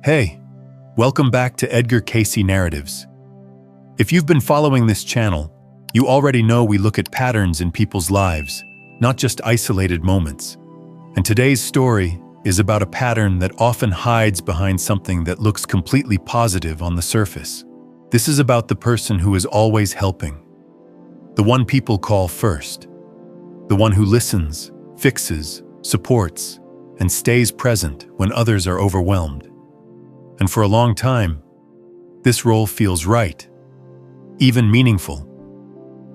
Hey, welcome back to Edgar Cayce Narratives. If you've been following this channel, you already know we look at patterns in people's lives, not just isolated moments. And today's story is about a pattern that often hides behind something that looks completely positive on the surface. This is about the person who is always helping. The one people call first. The one who listens, fixes, supports, and stays present when others are overwhelmed. And for a long time, this role feels right, even meaningful,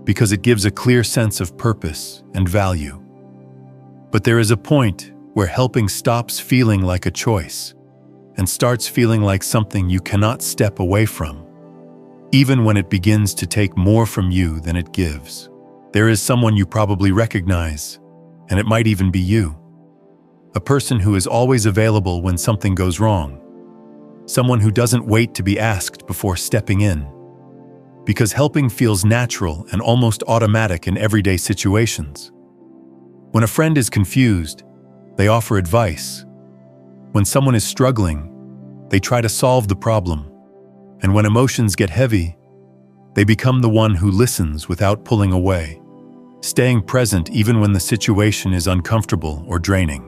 because it gives a clear sense of purpose and value. But there is a point where helping stops feeling like a choice and starts feeling like something you cannot step away from, even when it begins to take more from you than it gives. There is someone you probably recognize, and it might even be you. A person who is always available when something goes wrong. Someone who doesn't wait to be asked before stepping in. Because helping feels natural and almost automatic in everyday situations. When a friend is confused, they offer advice. When someone is struggling, they try to solve the problem. And when emotions get heavy, they become the one who listens without pulling away, staying present even when the situation is uncomfortable or draining.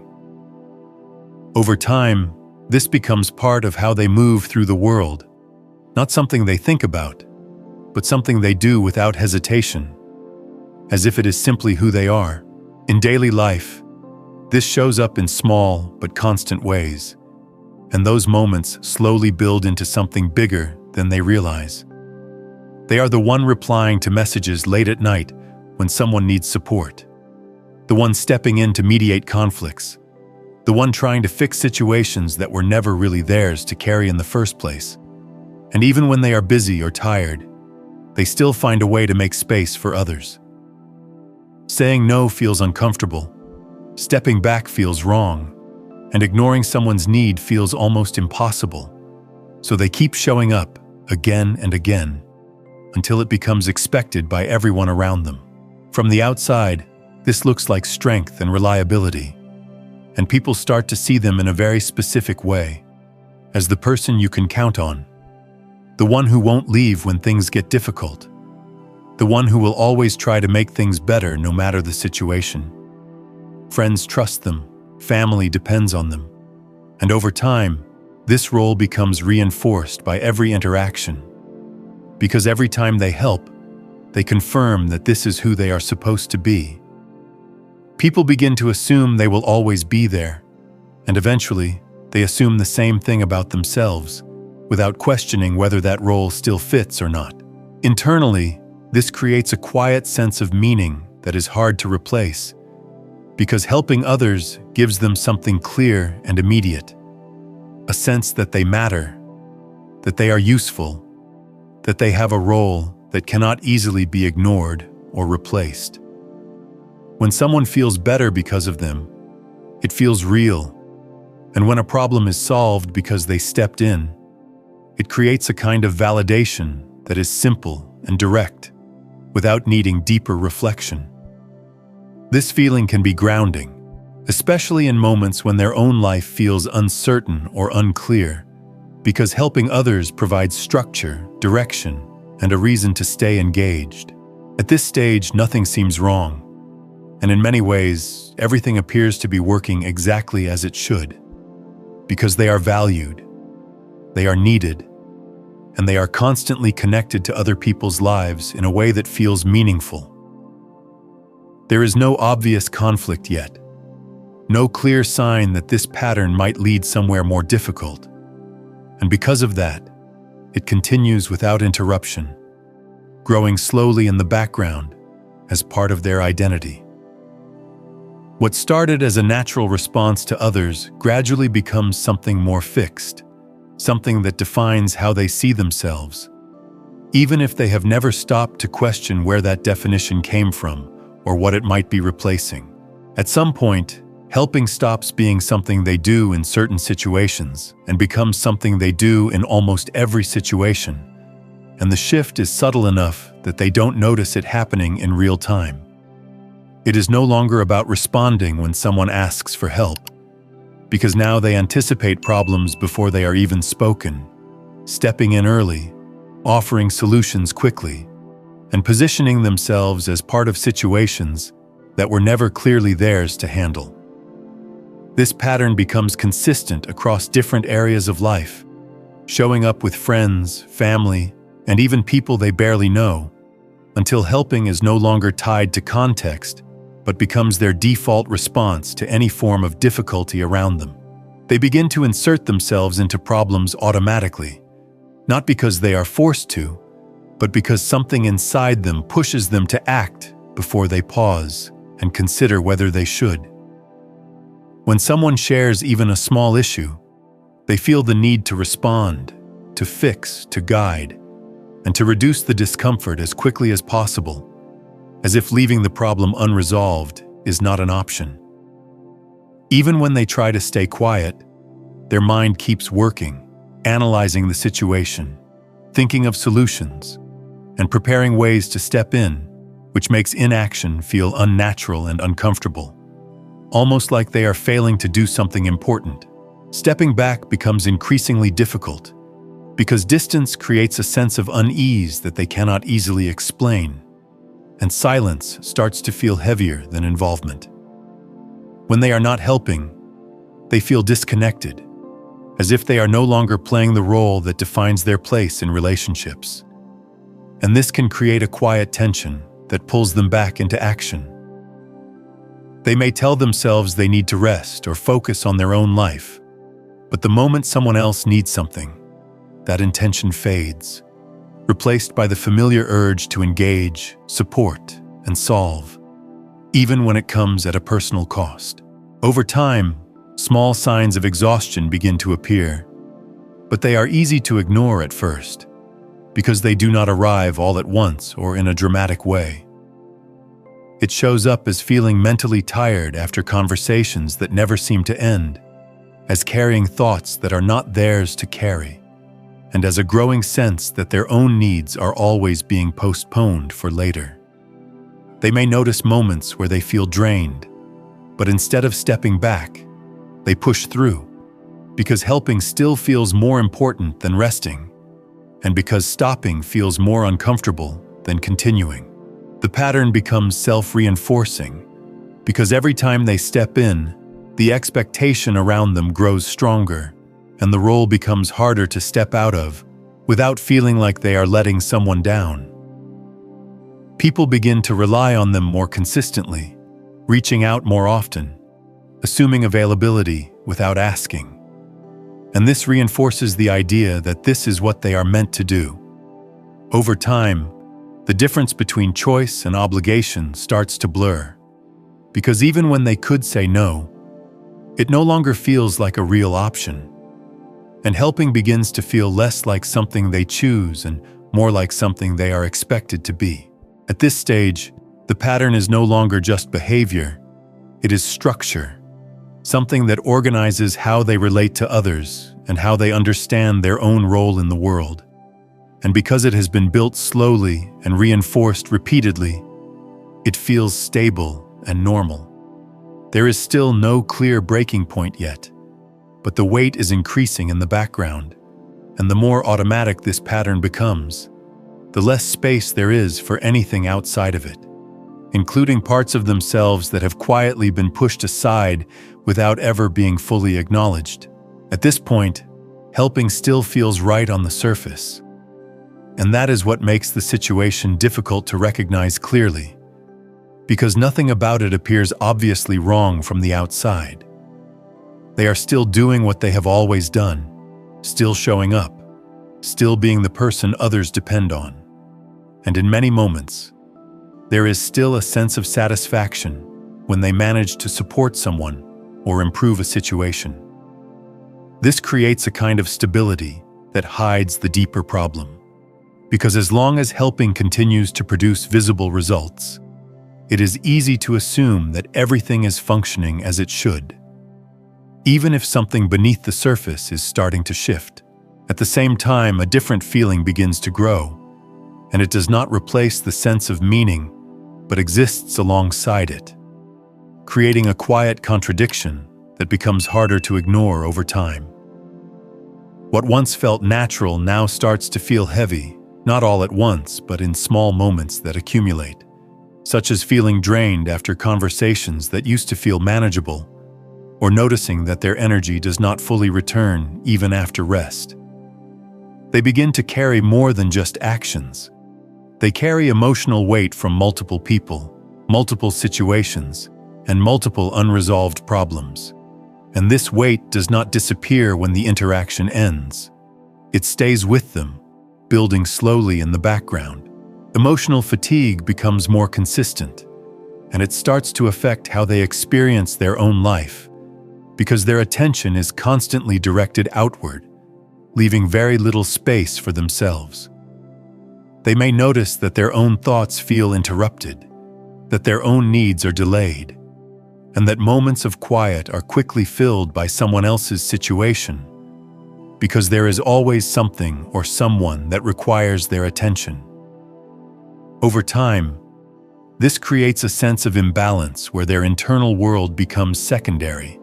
Over time, this becomes part of how they move through the world, not something they think about, but something they do without hesitation, as if it is simply who they are. In daily life, this shows up in small but constant ways, and those moments slowly build into something bigger than they realize. They are the one replying to messages late at night when someone needs support, the one stepping in to mediate conflicts, the one trying to fix situations that were never really theirs to carry in the first place. And even when they are busy or tired, they still find a way to make space for others. Saying no feels uncomfortable, stepping back feels wrong, and ignoring someone's need feels almost impossible. So they keep showing up again and again until it becomes expected by everyone around them. From the outside, this looks like strength and reliability. And people start to see them in a very specific way, as the person you can count on, the one who won't leave when things get difficult, the one who will always try to make things better no matter the situation. Friends trust them, family depends on them, and over time, this role becomes reinforced by every interaction, because every time they help, they confirm that this is who they are supposed to be. People begin to assume they will always be there, and eventually, they assume the same thing about themselves, without questioning whether that role still fits or not. Internally, this creates a quiet sense of meaning that is hard to replace, because helping others gives them something clear and immediate, a sense that they matter, that they are useful, that they have a role that cannot easily be ignored or replaced. When someone feels better because of them, it feels real. And when a problem is solved because they stepped in, it creates a kind of validation that is simple and direct, without needing deeper reflection. This feeling can be grounding, especially in moments when their own life feels uncertain or unclear, because helping others provides structure, direction, and a reason to stay engaged. At this stage, nothing seems wrong. And in many ways, everything appears to be working exactly as it should, because they are valued, they are needed, and they are constantly connected to other people's lives in a way that feels meaningful. There is no obvious conflict yet, no clear sign that this pattern might lead somewhere more difficult. And because of that, it continues without interruption, growing slowly in the background as part of their identity. What started as a natural response to others gradually becomes something more fixed, something that defines how they see themselves, even if they have never stopped to question where that definition came from or what it might be replacing. At some point, helping stops being something they do in certain situations and becomes something they do in almost every situation, and the shift is subtle enough that they don't notice it happening in real time. It is no longer about responding when someone asks for help. because now they anticipate problems before they are even spoken, stepping in early, offering solutions quickly, and positioning themselves as part of situations that were never clearly theirs to handle. This pattern becomes consistent across different areas of life, showing up with friends, family, and even people they barely know, until helping is no longer tied to context, but becomes their default response to any form of difficulty around them. They begin to insert themselves into problems automatically, not because they are forced to, but because something inside them pushes them to act before they pause and consider whether they should. When someone shares even a small issue, they feel the need to respond, to fix, to guide, and to reduce the discomfort as quickly as possible, as if leaving the problem unresolved is not an option. Even when they try to stay quiet, their mind keeps working, analyzing the situation, thinking of solutions, and preparing ways to step in, which makes inaction feel unnatural and uncomfortable, almost like they are failing to do something important. Stepping back becomes increasingly difficult, because distance creates a sense of unease that they cannot easily explain, and silence starts to feel heavier than involvement. When they are not helping, they feel disconnected, as if they are no longer playing the role that defines their place in relationships. And this can create a quiet tension that pulls them back into action. They may tell themselves they need to rest or focus on their own life, but the moment someone else needs something, that intention fades, replaced by the familiar urge to engage, support, and solve, even when it comes at a personal cost. Over time, small signs of exhaustion begin to appear, but they are easy to ignore at first, because they do not arrive all at once or in a dramatic way. It shows up as feeling mentally tired after conversations that never seem to end, as carrying thoughts that are not theirs to carry, and as a growing sense that their own needs are always being postponed for later. They may notice moments where they feel drained, but instead of stepping back, they push through, because helping still feels more important than resting, and because stopping feels more uncomfortable than continuing. The pattern becomes self-reinforcing, because every time they step in, the expectation around them grows stronger, and the role becomes harder to step out of without feeling like they are letting someone down. People begin to rely on them more consistently, reaching out more often, assuming availability without asking. And this reinforces the idea that this is what they are meant to do. Over time, the difference between choice and obligation starts to blur, because even when they could say no, it no longer feels like a real option. And helping begins to feel less like something they choose and more like something they are expected to be. At this stage, the pattern is no longer just behavior, it is structure, something that organizes how they relate to others and how they understand their own role in the world. And because it has been built slowly and reinforced repeatedly, it feels stable and normal. There is still no clear breaking point yet, but the weight is increasing in the background, and the more automatic this pattern becomes, the less space there is for anything outside of it, including parts of themselves that have quietly been pushed aside without ever being fully acknowledged. At this point, helping still feels right on the surface, and that is what makes the situation difficult to recognize clearly, because nothing about it appears obviously wrong from the outside. They are still doing what they have always done, still showing up, still being the person others depend on. And in many moments, there is still a sense of satisfaction when they manage to support someone or improve a situation. This creates a kind of stability that hides the deeper problem, because as long as helping continues to produce visible results, it is easy to assume that everything is functioning as it should, even if something beneath the surface is starting to shift. At the same time, a different feeling begins to grow, and it does not replace the sense of meaning, but exists alongside it, creating a quiet contradiction that becomes harder to ignore over time. What once felt natural now starts to feel heavy, not all at once, but in small moments that accumulate, such as feeling drained after conversations that used to feel manageable, or noticing that their energy does not fully return even after rest. They begin to carry more than just actions. They carry emotional weight from multiple people, multiple situations, and multiple unresolved problems. And this weight does not disappear when the interaction ends. It stays with them, building slowly in the background. Emotional fatigue becomes more consistent, and it starts to affect how they experience their own life, because their attention is constantly directed outward, leaving very little space for themselves. They may notice that their own thoughts feel interrupted, that their own needs are delayed, and that moments of quiet are quickly filled by someone else's situation, because there is always something or someone that requires their attention. Over time, this creates a sense of imbalance where their internal world becomes secondary,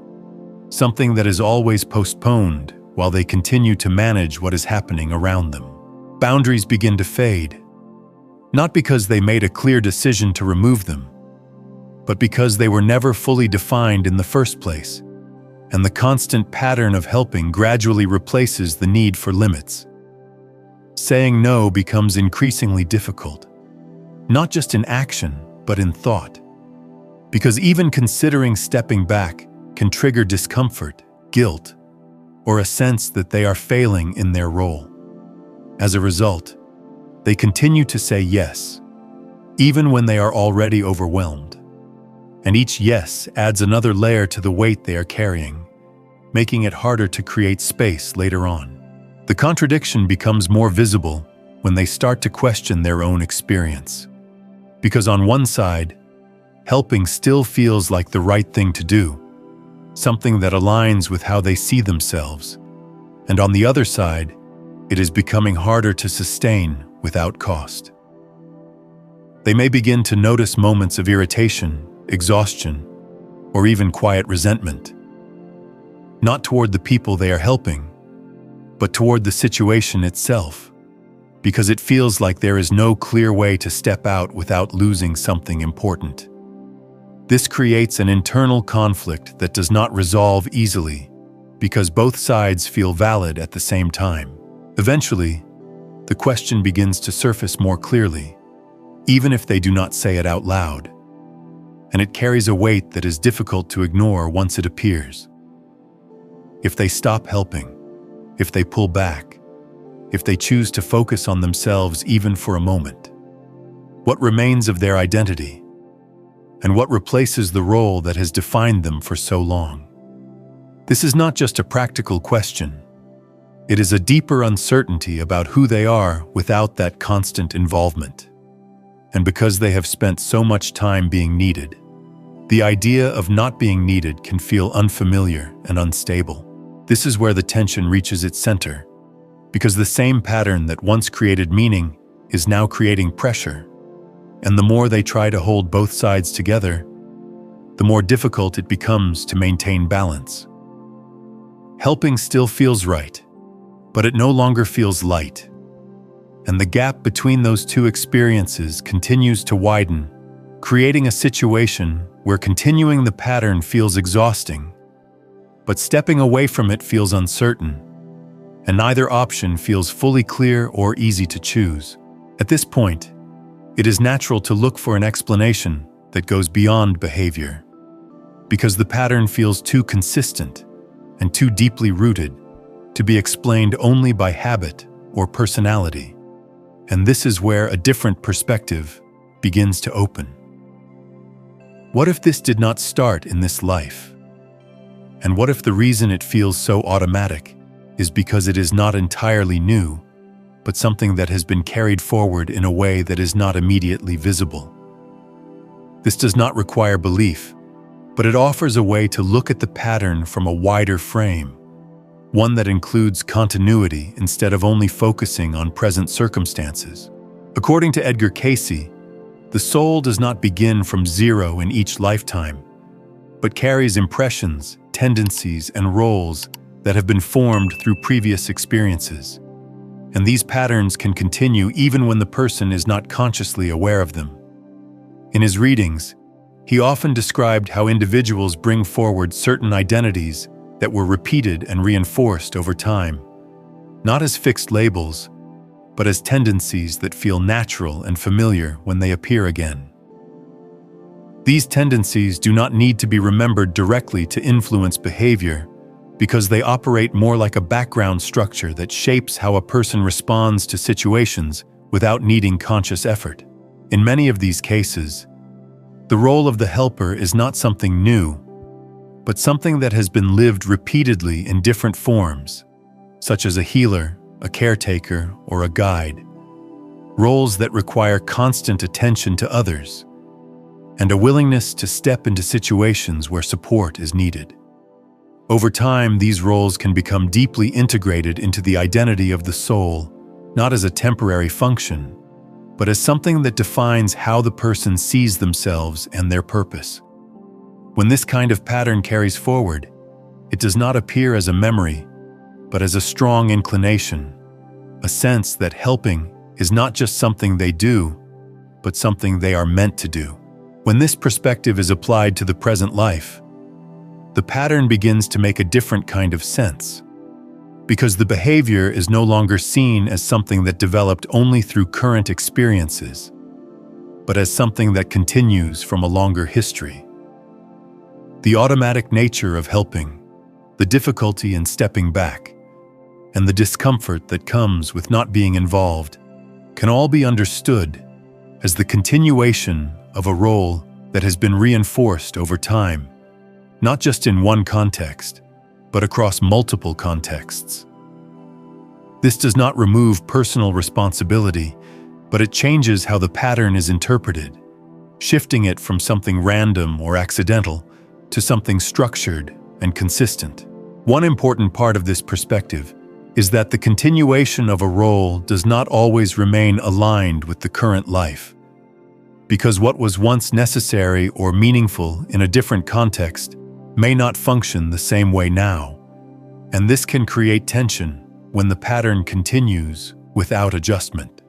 something that is always postponed while they continue to manage what is happening around them. Boundaries begin to fade, not because they made a clear decision to remove them, but because they were never fully defined in the first place, and the constant pattern of helping gradually replaces the need for limits. Saying no becomes increasingly difficult, not just in action, but in thought, because even considering stepping back can trigger discomfort, guilt, or a sense that they are failing in their role. As a result, they continue to say yes, even when they are already overwhelmed. And each yes adds another layer to the weight they are carrying, making it harder to create space later on. The contradiction becomes more visible when they start to question their own experience. Because on one side, helping still feels like the right thing to do, something that aligns with how they see themselves, and on the other side, it is becoming harder to sustain without cost. They may begin to notice moments of irritation, exhaustion, or even quiet resentment, not toward the people they are helping, but toward the situation itself, because it feels like there is no clear way to step out without losing something important. This creates an internal conflict that does not resolve easily, because both sides feel valid at the same time. Eventually, the question begins to surface more clearly, even if they do not say it out loud, and it carries a weight that is difficult to ignore once it appears. If they stop helping, if they pull back, if they choose to focus on themselves even for a moment, what remains of their identity? And what replaces the role that has defined them for so long? This is not just a practical question. It is a deeper uncertainty about who they are without that constant involvement. And because they have spent so much time being needed, the idea of not being needed can feel unfamiliar and unstable. This is where the tension reaches its center, because the same pattern that once created meaning is now creating pressure. And the more they try to hold both sides together, the more difficult it becomes to maintain balance. Helping still feels right, but it no longer feels light. And the gap between those two experiences continues to widen, creating a situation where continuing the pattern feels exhausting, but stepping away from it feels uncertain, and neither option feels fully clear or easy to choose. At this point, it is natural to look for an explanation that goes beyond behavior, because the pattern feels too consistent and too deeply rooted to be explained only by habit or personality. And this is where a different perspective begins to open. What if this did not start in this life? And what if the reason it feels so automatic is because it is not entirely new, but something that has been carried forward in a way that is not immediately visible? This does not require belief, but it offers a way to look at the pattern from a wider frame, one that includes continuity instead of only focusing on present circumstances. According to Edgar Cayce, the soul does not begin from zero in each lifetime, but carries impressions, tendencies and roles that have been formed through previous experiences. And these patterns can continue even when the person is not consciously aware of them. In his readings, he often described how individuals bring forward certain identities that were repeated and reinforced over time, not as fixed labels, but as tendencies that feel natural and familiar when they appear again. These tendencies do not need to be remembered directly to influence behavior, because they operate more like a background structure that shapes how a person responds to situations without needing conscious effort. In many of these cases, the role of the helper is not something new, but something that has been lived repeatedly in different forms, such as a healer, a caretaker, or a guide. Roles that require constant attention to others, and a willingness to step into situations where support is needed. Over time, these roles can become deeply integrated into the identity of the soul, not as a temporary function, but as something that defines how the person sees themselves and their purpose. When this kind of pattern carries forward, it does not appear as a memory, but as a strong inclination, a sense that helping is not just something they do, but something they are meant to do. When this perspective is applied to the present life, the pattern begins to make a different kind of sense, because the behavior is no longer seen as something that developed only through current experiences, but as something that continues from a longer history. The automatic nature of helping, the difficulty in stepping back, and the discomfort that comes with not being involved can all be understood as the continuation of a role that has been reinforced over time, not just in one context, but across multiple contexts. This does not remove personal responsibility, but it changes how the pattern is interpreted, shifting it from something random or accidental to something structured and consistent. One important part of this perspective is that the continuation of a role does not always remain aligned with the current life, because what was once necessary or meaningful in a different context may not function the same way now, and this can create tension when the pattern continues without adjustment.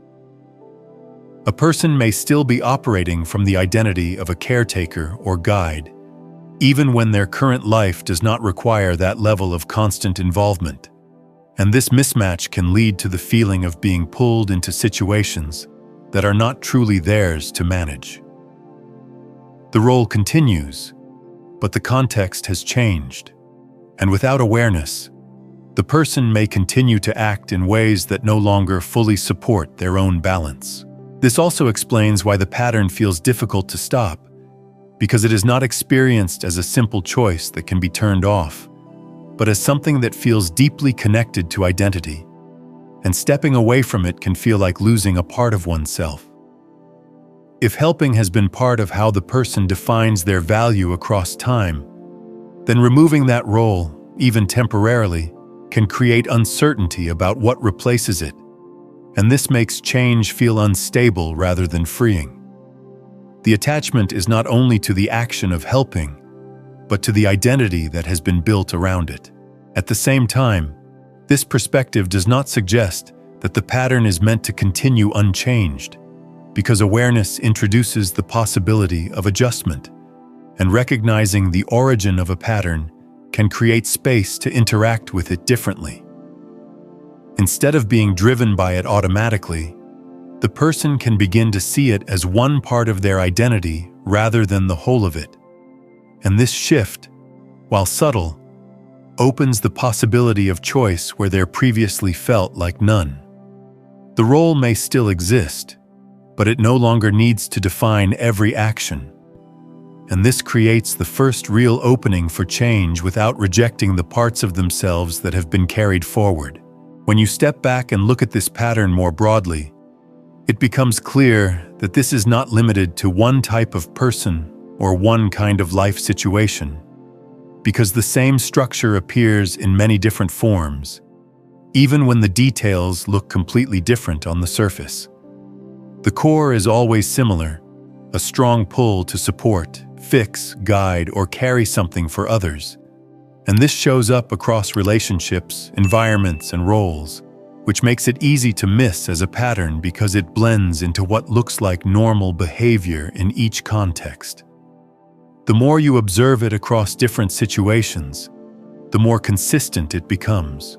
A person may still be operating from the identity of a caretaker or guide, even when their current life does not require that level of constant involvement, and this mismatch can lead to the feeling of being pulled into situations that are not truly theirs to manage. The role continues, but the context has changed, and without awareness, the person may continue to act in ways that no longer fully support their own balance. This also explains why the pattern feels difficult to stop, because it is not experienced as a simple choice that can be turned off, but as something that feels deeply connected to identity, and stepping away from it can feel like losing a part of oneself. If helping has been part of how the person defines their value across time, then removing that role, even temporarily, can create uncertainty about what replaces it, and this makes change feel unstable rather than freeing. The attachment is not only to the action of helping, but to the identity that has been built around it. At the same time, this perspective does not suggest that the pattern is meant to continue unchanged, because awareness introduces the possibility of adjustment, and recognizing the origin of a pattern can create space to interact with it differently. Instead of being driven by it automatically, the person can begin to see it as one part of their identity rather than the whole of it. And this shift, while subtle, opens the possibility of choice where there previously felt like none. The role may still exist, but it no longer needs to define every action. And this creates the first real opening for change without rejecting the parts of themselves that have been carried forward. When you step back and look at this pattern more broadly, it becomes clear that this is not limited to one type of person or one kind of life situation, because the same structure appears in many different forms, even when the details look completely different on the surface. The core is always similar, a strong pull to support, fix, guide, or carry something for others. And this shows up across relationships, environments, and roles, which makes it easy to miss as a pattern because it blends into what looks like normal behavior in each context. The more you observe it across different situations, the more consistent it becomes,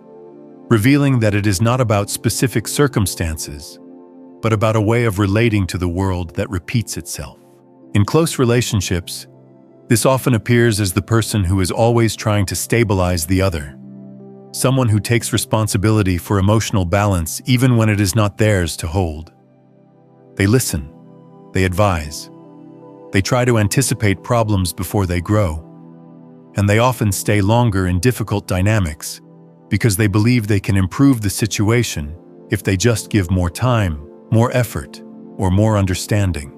revealing that it is not about specific circumstances, but about a way of relating to the world that repeats itself. In close relationships, this often appears as the person who is always trying to stabilize the other, someone who takes responsibility for emotional balance even when it is not theirs to hold. They listen, they advise, they try to anticipate problems before they grow, and they often stay longer in difficult dynamics because they believe they can improve the situation if they just give more time, more effort, or more understanding.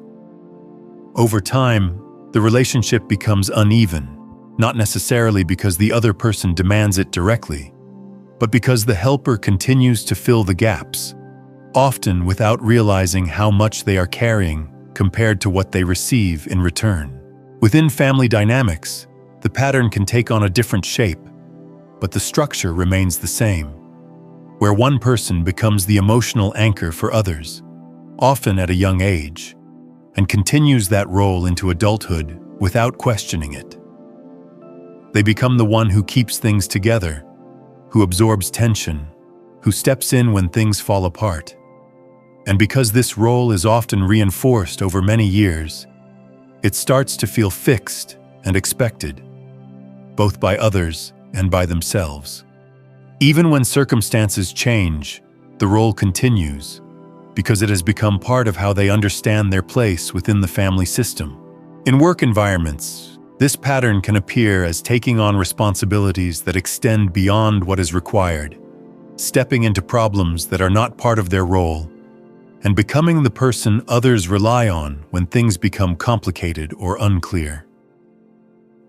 Over time, the relationship becomes uneven, not necessarily because the other person demands it directly, but because the helper continues to fill the gaps, often without realizing how much they are carrying compared to what they receive in return. Within family dynamics, the pattern can take on a different shape, but the structure remains the same, where one person becomes the emotional anchor for others, often at a young age, and continues that role into adulthood without questioning it. They become the one who keeps things together, who absorbs tension, who steps in when things fall apart. And because this role is often reinforced over many years, it starts to feel fixed and expected, both by others and by themselves. Even when circumstances change, the role continues, because it has become part of how they understand their place within the family system. In work environments, this pattern can appear as taking on responsibilities that extend beyond what is required, stepping into problems that are not part of their role, and becoming the person others rely on when things become complicated or unclear.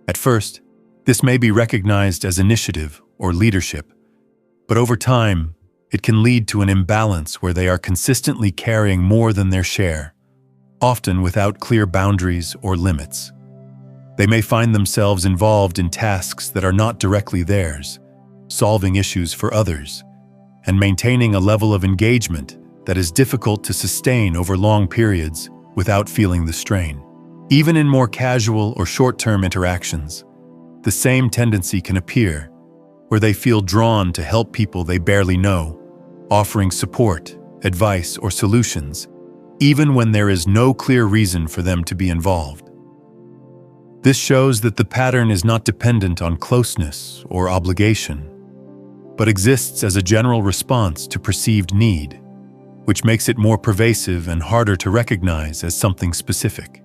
At first, this may be recognized as initiative or leadership, but over time, it can lead to an imbalance where they are consistently carrying more than their share, often without clear boundaries or limits. They may find themselves involved in tasks that are not directly theirs, solving issues for others, and maintaining a level of engagement that is difficult to sustain over long periods without feeling the strain. Even in more casual or short-term interactions, the same tendency can appear, where they feel drawn to help people they barely know, offering support, advice, or solutions, even when there is no clear reason for them to be involved. This shows that the pattern is not dependent on closeness or obligation, but exists as a general response to perceived need, which makes it more pervasive and harder to recognize as something specific.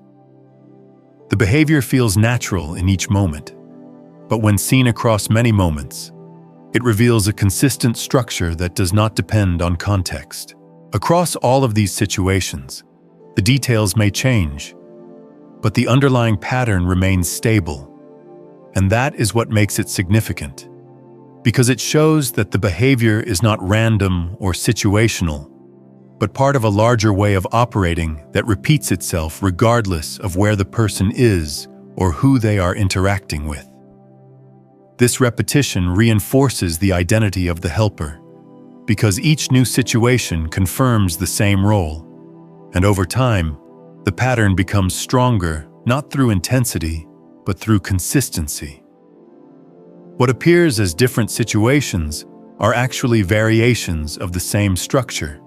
The behavior feels natural in each moment, but when seen across many moments, it reveals a consistent structure that does not depend on context. Across all of these situations, the details may change, but the underlying pattern remains stable, and that is what makes it significant, because it shows that the behavior is not random or situational, but part of a larger way of operating that repeats itself regardless of where the person is or who they are interacting with. This repetition reinforces the identity of the helper, because each new situation confirms the same role, and over time, the pattern becomes stronger not through intensity, but through consistency. What appears as different situations are actually variations of the same structure,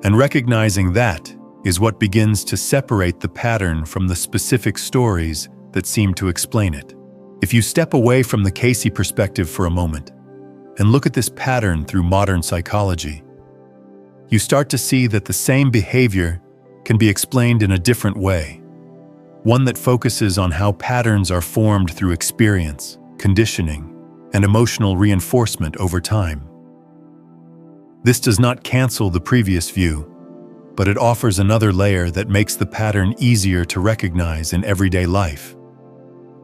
and recognizing that is what begins to separate the pattern from the specific stories that seem to explain it. If you step away from the Cayce perspective for a moment and look at this pattern through modern psychology, you start to see that the same behavior can be explained in a different way, one that focuses on how patterns are formed through experience, conditioning, and emotional reinforcement over time. This does not cancel the previous view, but it offers another layer that makes the pattern easier to recognize in everyday life,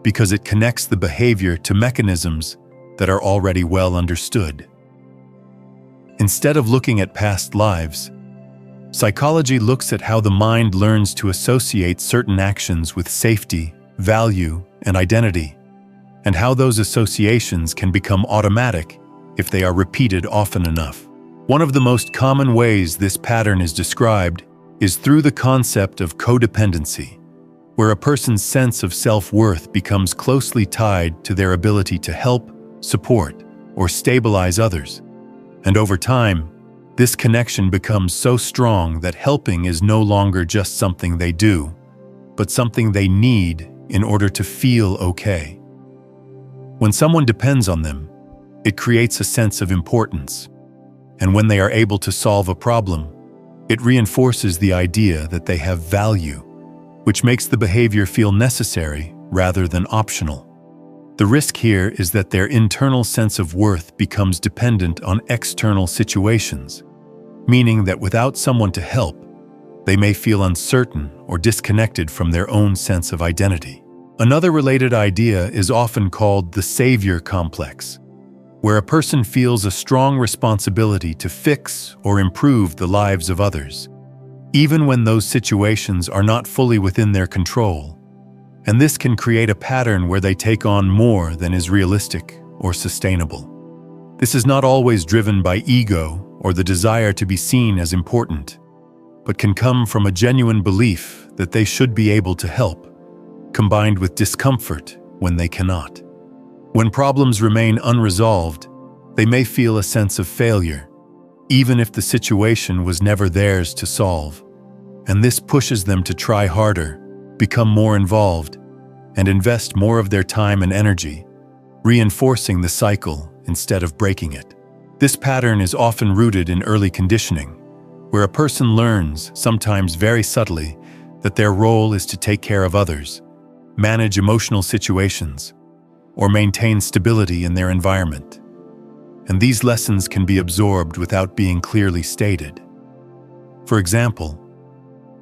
because it connects the behavior to mechanisms that are already well understood. Instead of looking at past lives, psychology looks at how the mind learns to associate certain actions with safety, value, and identity, and how those associations can become automatic if they are repeated often enough. One of the most common ways this pattern is described is through the concept of codependency, where a person's sense of self-worth becomes closely tied to their ability to help, support, or stabilize others. And over time, this connection becomes so strong that helping is no longer just something they do, but something they need in order to feel okay. When someone depends on them, it creates a sense of importance. And when they are able to solve a problem, it reinforces the idea that they have value, which makes the behavior feel necessary rather than optional. The risk here is that their internal sense of worth becomes dependent on external situations, meaning that without someone to help, they may feel uncertain or disconnected from their own sense of identity. Another related idea is often called the savior complex, where a person feels a strong responsibility to fix or improve the lives of others, even when those situations are not fully within their control. And this can create a pattern where they take on more than is realistic or sustainable. This is not always driven by ego or the desire to be seen as important, but can come from a genuine belief that they should be able to help, combined with discomfort when they cannot. When problems remain unresolved, they may feel a sense of failure, even if the situation was never theirs to solve. And this pushes them to try harder, become more involved, and invest more of their time and energy, reinforcing the cycle instead of breaking it. This pattern is often rooted in early conditioning, where a person learns, sometimes very subtly, that their role is to take care of others, manage emotional situations, or maintain stability in their environment. And these lessons can be absorbed without being clearly stated. For example,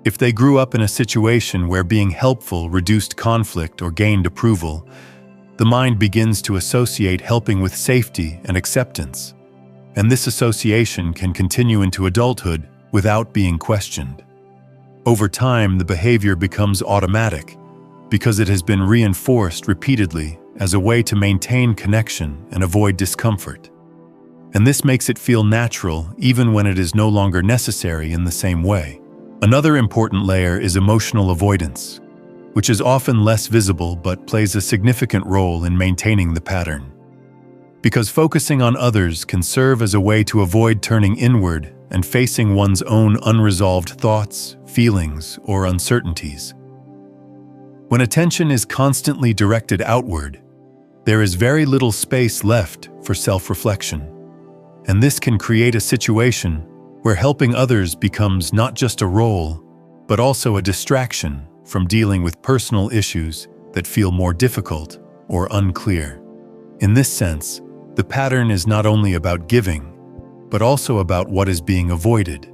if they grew up in a situation where being helpful reduced conflict or gained approval, the mind begins to associate helping with safety and acceptance, and this association can continue into adulthood without being questioned. Over time, the behavior becomes automatic because it has been reinforced repeatedly as a way to maintain connection and avoid discomfort. And this makes it feel natural even when it is no longer necessary in the same way. Another important layer is emotional avoidance, which is often less visible but plays a significant role in maintaining the pattern. Because focusing on others can serve as a way to avoid turning inward and facing one's own unresolved thoughts, feelings, or uncertainties. When attention is constantly directed outward, there is very little space left for self-reflection. And this can create a situation where helping others becomes not just a role, but also a distraction from dealing with personal issues that feel more difficult or unclear. In this sense, the pattern is not only about giving, but also about what is being avoided.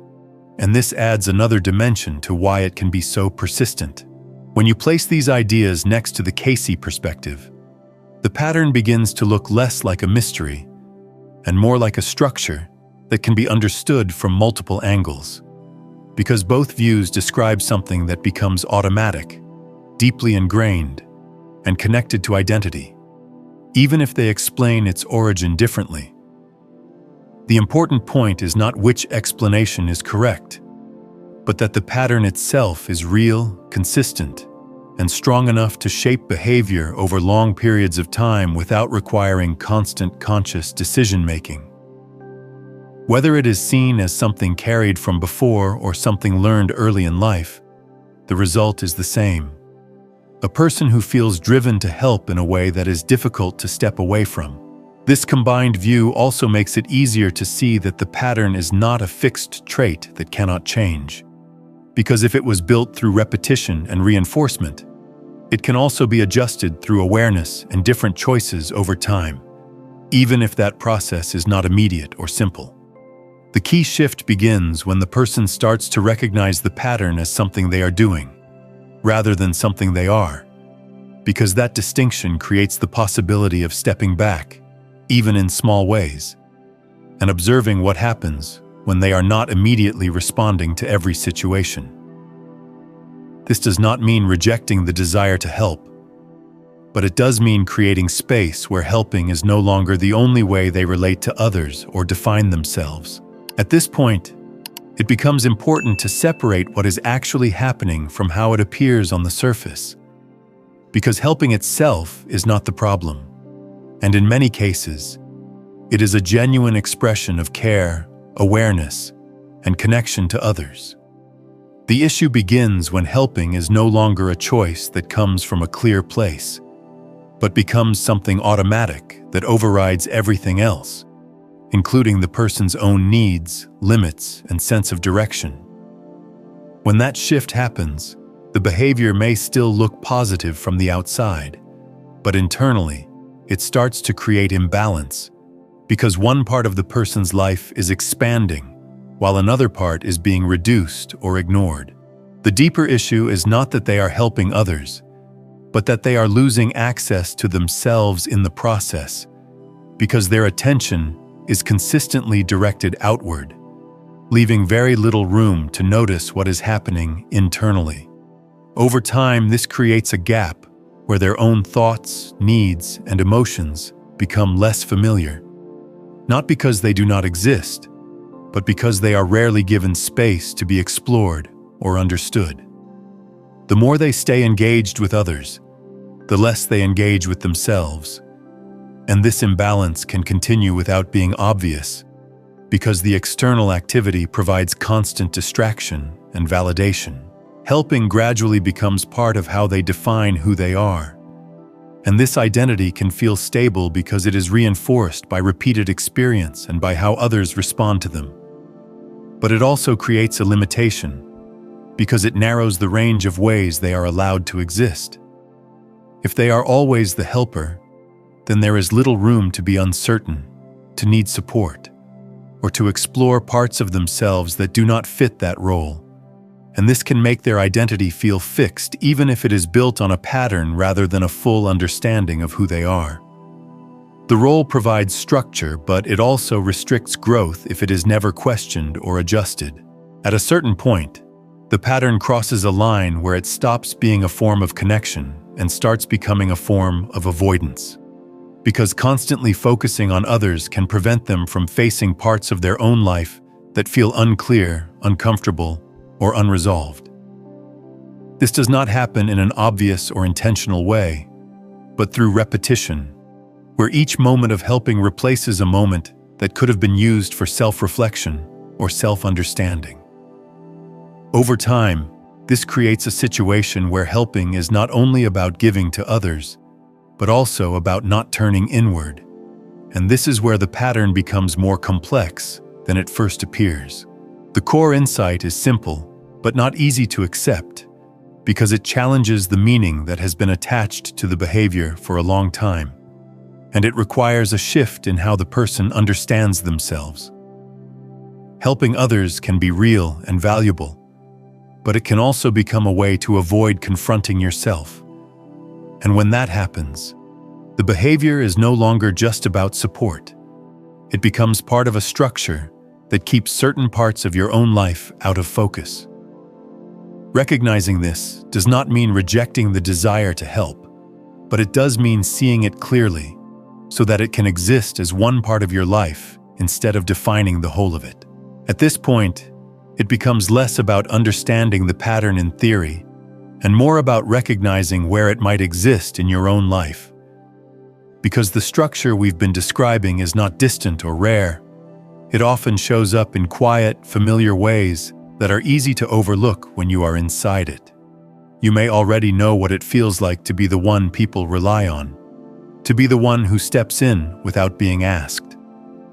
And this adds another dimension to why it can be so persistent. When you place these ideas next to the Cayce perspective, the pattern begins to look less like a mystery and more like a structure that can be understood from multiple angles. Because both views describe something that becomes automatic, deeply ingrained, and connected to identity, even if they explain its origin differently. The important point is not which explanation is correct, but that the pattern itself is real, consistent, and strong enough to shape behavior over long periods of time without requiring constant conscious decision-making. Whether it is seen as something carried from before or something learned early in life, the result is the same. A person who feels driven to help in a way that is difficult to step away from. This combined view also makes it easier to see that the pattern is not a fixed trait that cannot change. Because if it was built through repetition and reinforcement, it can also be adjusted through awareness and different choices over time, even if that process is not immediate or simple. The key shift begins when the person starts to recognize the pattern as something they are doing, rather than something they are, because that distinction creates the possibility of stepping back, even in small ways, and observing what happens when they are not immediately responding to every situation. This does not mean rejecting the desire to help, but it does mean creating space where helping is no longer the only way they relate to others or define themselves. At this point, it becomes important to separate what is actually happening from how it appears on the surface, because helping itself is not the problem, and in many cases, it is a genuine expression of care, awareness, and connection to others. The issue begins when helping is no longer a choice that comes from a clear place, but becomes something automatic that overrides everything else, including the person's own needs, limits, and sense of direction. When that shift happens, the behavior may still look positive from the outside, but internally, it starts to create imbalance because one part of the person's life is expanding while another part is being reduced or ignored. The deeper issue is not that they are helping others, but that they are losing access to themselves in the process because their attention is consistently directed outward, leaving very little room to notice what is happening internally. Over time, this creates a gap where their own thoughts, needs, and emotions become less familiar, not because they do not exist, but because they are rarely given space to be explored or understood. The more they stay engaged with others, the less they engage with themselves. And this imbalance can continue without being obvious, because the external activity provides constant distraction and validation. Helping gradually becomes part of how they define who they are. And this identity can feel stable because it is reinforced by repeated experience and by how others respond to them. But it also creates a limitation, because it narrows the range of ways they are allowed to exist. If they are always the helper, then there is little room to be uncertain, to need support, or to explore parts of themselves that do not fit that role. And this can make their identity feel fixed even if it is built on a pattern rather than a full understanding of who they are. The role provides structure, but it also restricts growth if it is never questioned or adjusted. At a certain point, the pattern crosses a line where it stops being a form of connection and starts becoming a form of avoidance, because constantly focusing on others can prevent them from facing parts of their own life that feel unclear, uncomfortable, or unresolved. This does not happen in an obvious or intentional way, but through repetition, where each moment of helping replaces a moment that could have been used for self-reflection or self-understanding. Over time, this creates a situation where helping is not only about giving to others, but also about not turning inward. And this is where the pattern becomes more complex than it first appears. The core insight is simple, but not easy to accept, because it challenges the meaning that has been attached to the behavior for a long time, and it requires a shift in how the person understands themselves. Helping others can be real and valuable, but it can also become a way to avoid confronting yourself. And when that happens, the behavior is no longer just about support. It becomes part of a structure that keeps certain parts of your own life out of focus. Recognizing this does not mean rejecting the desire to help, but it does mean seeing it clearly so that it can exist as one part of your life instead of defining the whole of it. At this point, it becomes less about understanding the pattern in theory and more about recognizing where it might exist in your own life. Because the structure we've been describing is not distant or rare, it often shows up in quiet, familiar ways that are easy to overlook when you are inside it. You may already know what it feels like to be the one people rely on, to be the one who steps in without being asked,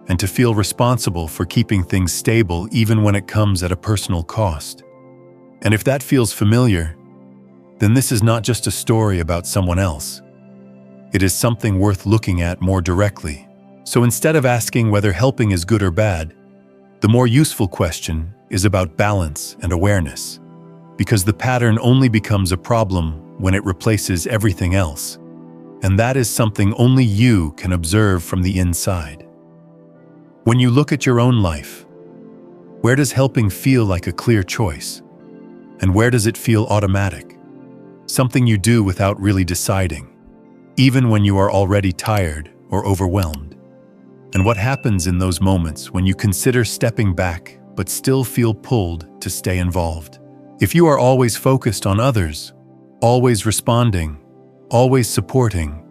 and to feel responsible for keeping things stable even when it comes at a personal cost. And if that feels familiar, then this is not just a story about someone else. It is something worth looking at more directly. So instead of asking whether helping is good or bad, the more useful question is about balance and awareness, because the pattern only becomes a problem when it replaces everything else, and that is something only you can observe from the inside. When you look at your own life, where does helping feel like a clear choice? And where does it feel automatic? Something you do without really deciding. even when you are already tired or overwhelmed. And what happens in those moments when you consider stepping back but still feel pulled to stay involved? If you are always focused on others, always responding, always supporting,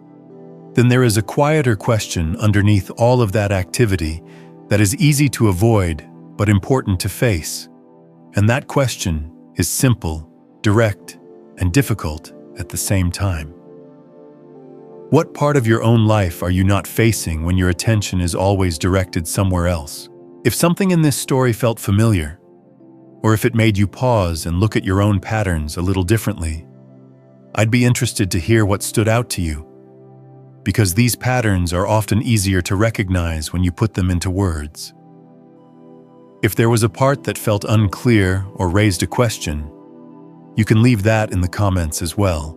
then there is a quieter question underneath all of that activity that is easy to avoid but important to face. And that question is simple, direct, and difficult at the same time. What part of your own life are you not facing when your attention is always directed somewhere else? If something in this story felt familiar, or if it made you pause and look at your own patterns a little differently, I'd be interested to hear what stood out to you, because these patterns are often easier to recognize when you put them into words. If there was a part that felt unclear or raised a question, you can leave that in the comments as well,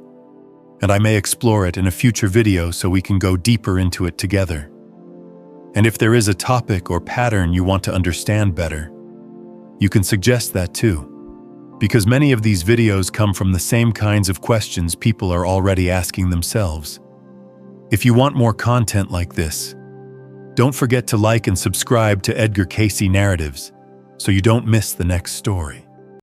and I may explore it in a future video so we can go deeper into it together. And if there is a topic or pattern you want to understand better, you can suggest that too, because many of these videos come from the same kinds of questions people are already asking themselves. If you want more content like this, don't forget to like and subscribe to Edgar Cayce Narratives so you don't miss the next story.